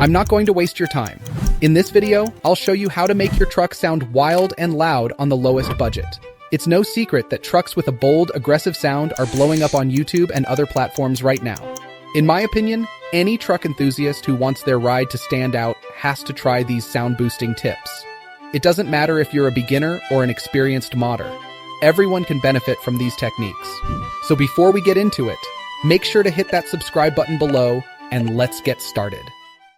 I'm not going to waste your time. In this video, I'll show you how to make your truck sound wild and loud on the lowest budget. It's no secret that trucks with a bold, aggressive sound are blowing up on YouTube and other platforms right now. In my opinion, any truck enthusiast who wants their ride to stand out has to try these sound-boosting tips. It doesn't matter if you're a beginner or an experienced modder. Everyone can benefit from these techniques. So before we get into it, make sure to hit that subscribe button below and let's get started.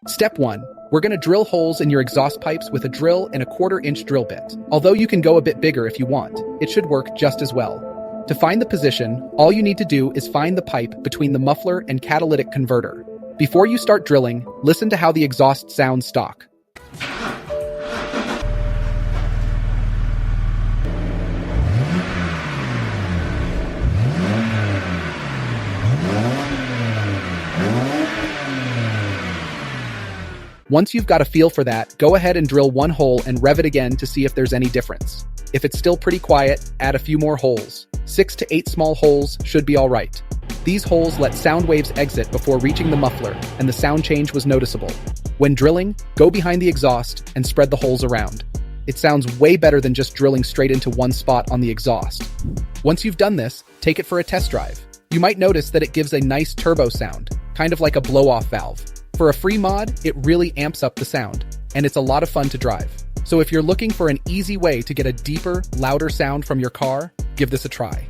Step 1. We're going to drill holes in your exhaust pipes with a drill and a 1/4-inch drill bit. Although you can go a bit bigger if you want, it should work just as well. To find the position, all you need to do is find the pipe between the muffler and catalytic converter. Before you start drilling, listen to how the exhaust sounds stock. Once you've got a feel for that, go ahead and drill one hole and rev it again to see if there's any difference. If it's still pretty quiet, add a few more holes. 6 to 8 small holes should be all right. These holes let sound waves exit before reaching the muffler, and the sound change was noticeable. When drilling, go behind the exhaust and spread the holes around. It sounds way better than just drilling straight into one spot on the exhaust. Once you've done this, take it for a test drive. You might notice that it gives a nice turbo sound, kind of like a blow-off valve. For a free mod, it really amps up the sound, and it's a lot of fun to drive. So if you're looking for an easy way to get a deeper, louder sound from your car, give this a try.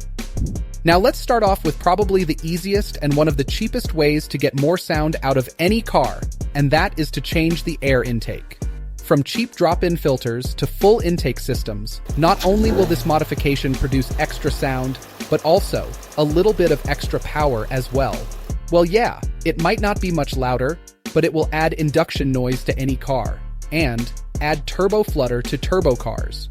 Now let's start off with probably the easiest and one of the cheapest ways to get more sound out of any car, and that is to change the air intake. From cheap drop-in filters to full intake systems, not only will this modification produce extra sound, but also a little bit of extra power as well. Well, yeah, it might not be much louder, but it will add induction noise to any car, and add turbo flutter to turbo cars.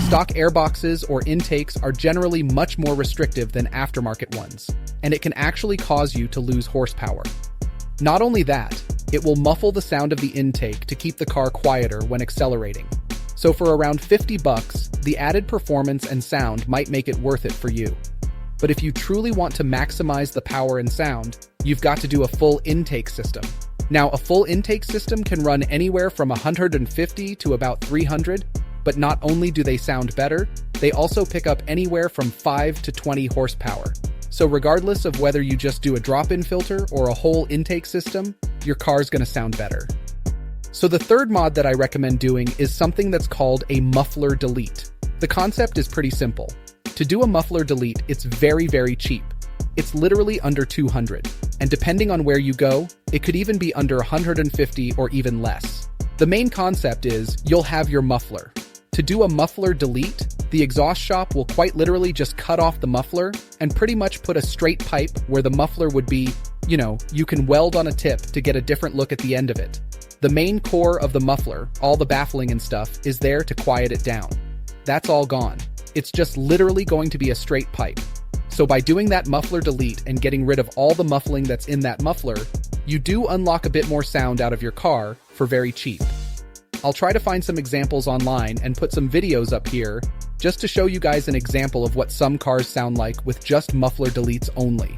Stock airboxes or intakes are generally much more restrictive than aftermarket ones, and it can actually cause you to lose horsepower. Not only that, it will muffle the sound of the intake to keep the car quieter when accelerating. So for around $50, the added performance and sound might make it worth it for you. But if you truly want to maximize the power and sound, you've got to do a full intake system. Now, a full intake system can run anywhere from 150 to about 300, but not only do they sound better, they also pick up anywhere from 5 to 20 horsepower. So regardless of whether you just do a drop-in filter or a whole intake system, your car's gonna sound better. So the third mod that I recommend doing is something that's called a muffler delete. The concept is pretty simple. To do a muffler delete, it's very, very cheap. It's literally under 200, and depending on where you go, it could even be under 150 or even less. The main concept is you'll have your muffler. To do a muffler delete, the exhaust shop will quite literally just cut off the muffler and pretty much put a straight pipe where the muffler would be, you can weld on a tip to get a different look at the end of it. The main core of the muffler, all the baffling and stuff, is there to quiet it down. That's all gone. It's just literally going to be a straight pipe. So by doing that muffler delete and getting rid of all the muffling that's in that muffler, you do unlock a bit more sound out of your car for very cheap. I'll try to find some examples online and put some videos up here just to show you guys an example of what some cars sound like with just muffler deletes only.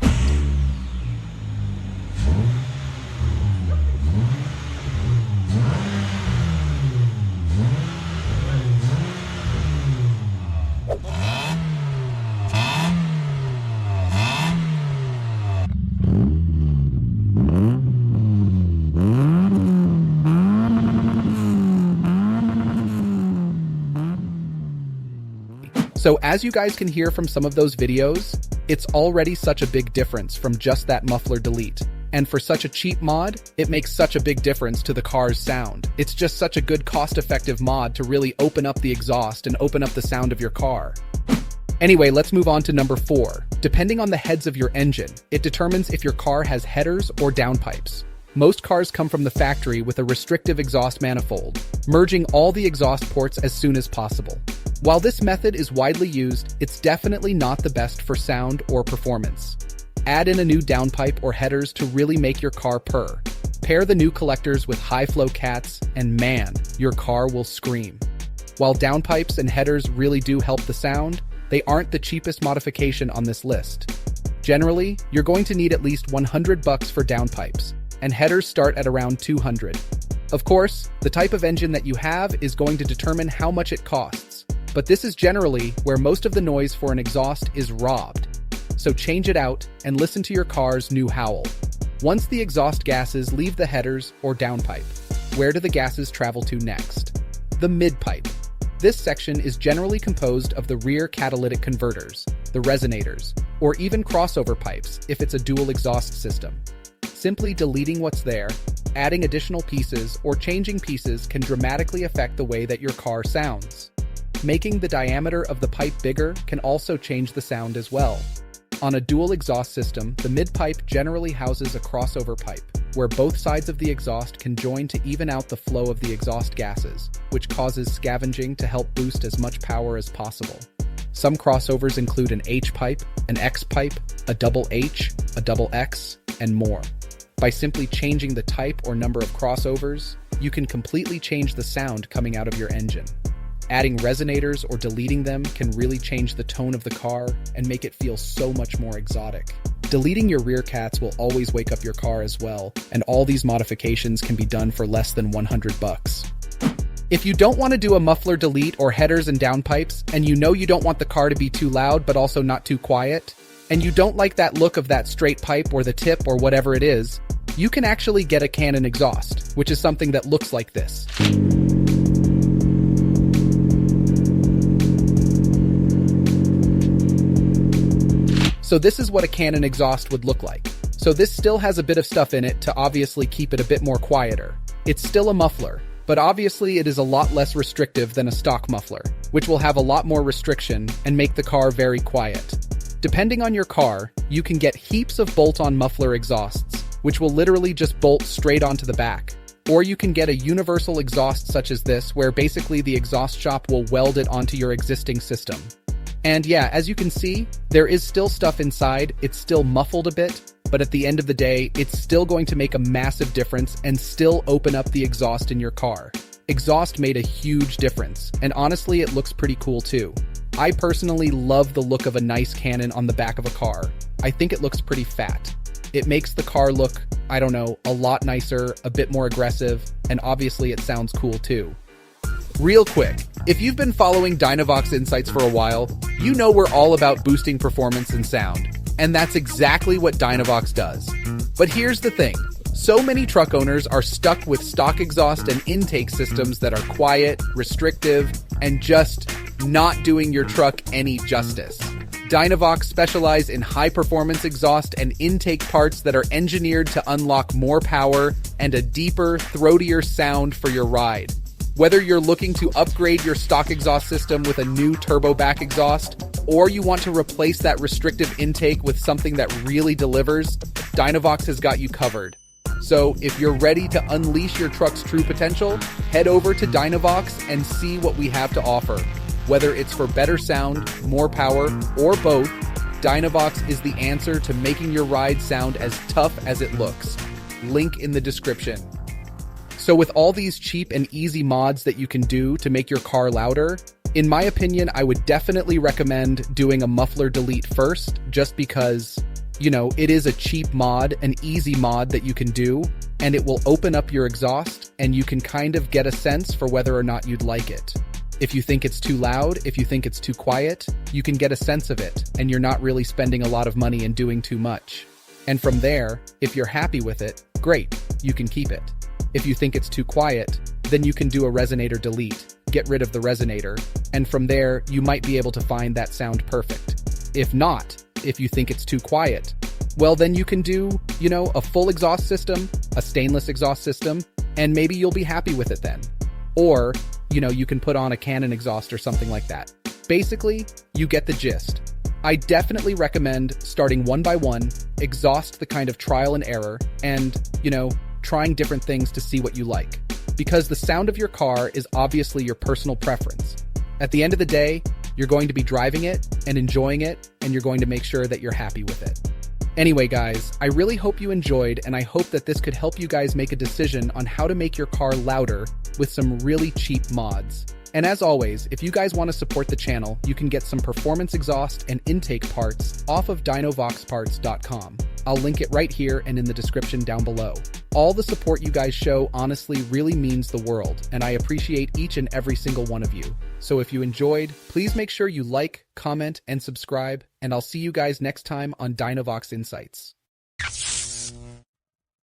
So as you guys can hear from some of those videos, it's already such a big difference from just that muffler delete. And for such a cheap mod, it makes such a big difference to the car's sound. It's just such a good cost-effective mod to really open up the exhaust and open up the sound of your car. Anyway, let's move on to number 4. Depending on the heads of your engine, it determines if your car has headers or downpipes. Most cars come from the factory with a restrictive exhaust manifold, merging all the exhaust ports as soon as possible. While this method is widely used, it's definitely not the best for sound or performance. Add in a new downpipe or headers to really make your car purr. Pair the new collectors with high-flow cats, and man, your car will scream. While downpipes and headers really do help the sound, they aren't the cheapest modification on this list. Generally, you're going to need at least $100 for downpipes, and headers start at around $200. Of course, the type of engine that you have is going to determine how much it costs, but this is generally where most of the noise for an exhaust is robbed. So change it out and listen to your car's new howl. Once the exhaust gases leave the headers or downpipe, where do the gases travel to next? The midpipe. This section is generally composed of the rear catalytic converters, the resonators, or even crossover pipes if it's a dual exhaust system. Simply deleting what's there, adding additional pieces, or changing pieces can dramatically affect the way that your car sounds. Making the diameter of the pipe bigger can also change the sound as well. On a dual exhaust system, the midpipe generally houses a crossover pipe, where both sides of the exhaust can join to even out the flow of the exhaust gases, which causes scavenging to help boost as much power as possible. Some crossovers include an H pipe, an X pipe, a double H, a double X, and more. By simply changing the type or number of crossovers, you can completely change the sound coming out of your engine. Adding resonators or deleting them can really change the tone of the car and make it feel so much more exotic. Deleting your rear cats will always wake up your car as well, and all these modifications can be done for less than $100. If you don't want to do a muffler delete or headers and downpipes, and you know you don't want the car to be too loud but also not too quiet, and you don't like that look of that straight pipe or the tip or whatever it is, you can actually get a Canon exhaust, which is something that looks like this. So this is what a Canon exhaust would look like. So this still has a bit of stuff in it to obviously keep it a bit more quieter. It's still a muffler, but obviously it is a lot less restrictive than a stock muffler, which will have a lot more restriction and make the car very quiet. Depending on your car, you can get heaps of bolt-on muffler exhausts, which will literally just bolt straight onto the back. Or you can get a universal exhaust such as this, where basically the exhaust shop will weld it onto your existing system. And yeah, as you can see, there is still stuff inside, it's still muffled a bit, but at the end of the day, it's still going to make a massive difference and still open up the exhaust in your car. Exhaust made a huge difference, and honestly, it looks pretty cool too. I personally love the look of a nice Canon on the back of a car. I think it looks pretty fat. It makes the car look, I don't know, a lot nicer, a bit more aggressive, and obviously it sounds cool too. Real quick, if you've been following Dynovox Insights for a while, you know we're all about boosting performance and sound, and that's exactly what Dynovox does. But here's the thing, so many truck owners are stuck with stock exhaust and intake systems that are quiet, restrictive, and just not doing your truck any justice. Dynovox specialize in high-performance exhaust and intake parts that are engineered to unlock more power and a deeper, throatier sound for your ride. Whether you're looking to upgrade your stock exhaust system with a new turbo back exhaust, or you want to replace that restrictive intake with something that really delivers, Dynovox has got you covered. So if you're ready to unleash your truck's true potential, head over to Dynovox and see what we have to offer. Whether it's for better sound, more power, or both, Dynovox is the answer to making your ride sound as tough as it looks. Link in the description. So with all these cheap and easy mods that you can do to make your car louder, in my opinion, I would definitely recommend doing a muffler delete first, just because, you know, it is a cheap mod, an easy mod that you can do, and it will open up your exhaust, and you can kind of get a sense for whether or not you'd like it. If you think it's too loud, if you think it's too quiet, you can get a sense of it, and you're not really spending a lot of money and doing too much. And from there, if you're happy with it, great, you can keep it. If you think it's too quiet, then you can do a resonator delete, get rid of the resonator, and from there, you might be able to find that sound perfect. If not, if you think it's too quiet, well then you can do, you know, a full exhaust system, a stainless exhaust system, and maybe you'll be happy with it then. Or, you know, you can put on a Canon exhaust or something like that. Basically, you get the gist. I definitely recommend starting one by one, exhaust the kind of trial and error, and, you know, trying different things to see what you like. Because the sound of your car is obviously your personal preference. At the end of the day, you're going to be driving it and enjoying it, and you're going to make sure that you're happy with it. Anyway, guys, I really hope you enjoyed, and I hope that this could help you guys make a decision on how to make your car louder with some really cheap mods. And as always, if you guys want to support the channel, you can get some performance exhaust and intake parts off of Dynovoxparts.com. I'll link it right here and in the description down below. All the support you guys show honestly really means the world, and I appreciate each and every single one of you. So if you enjoyed, please make sure you like, comment, and subscribe, and I'll see you guys next time on Dynovox Insights.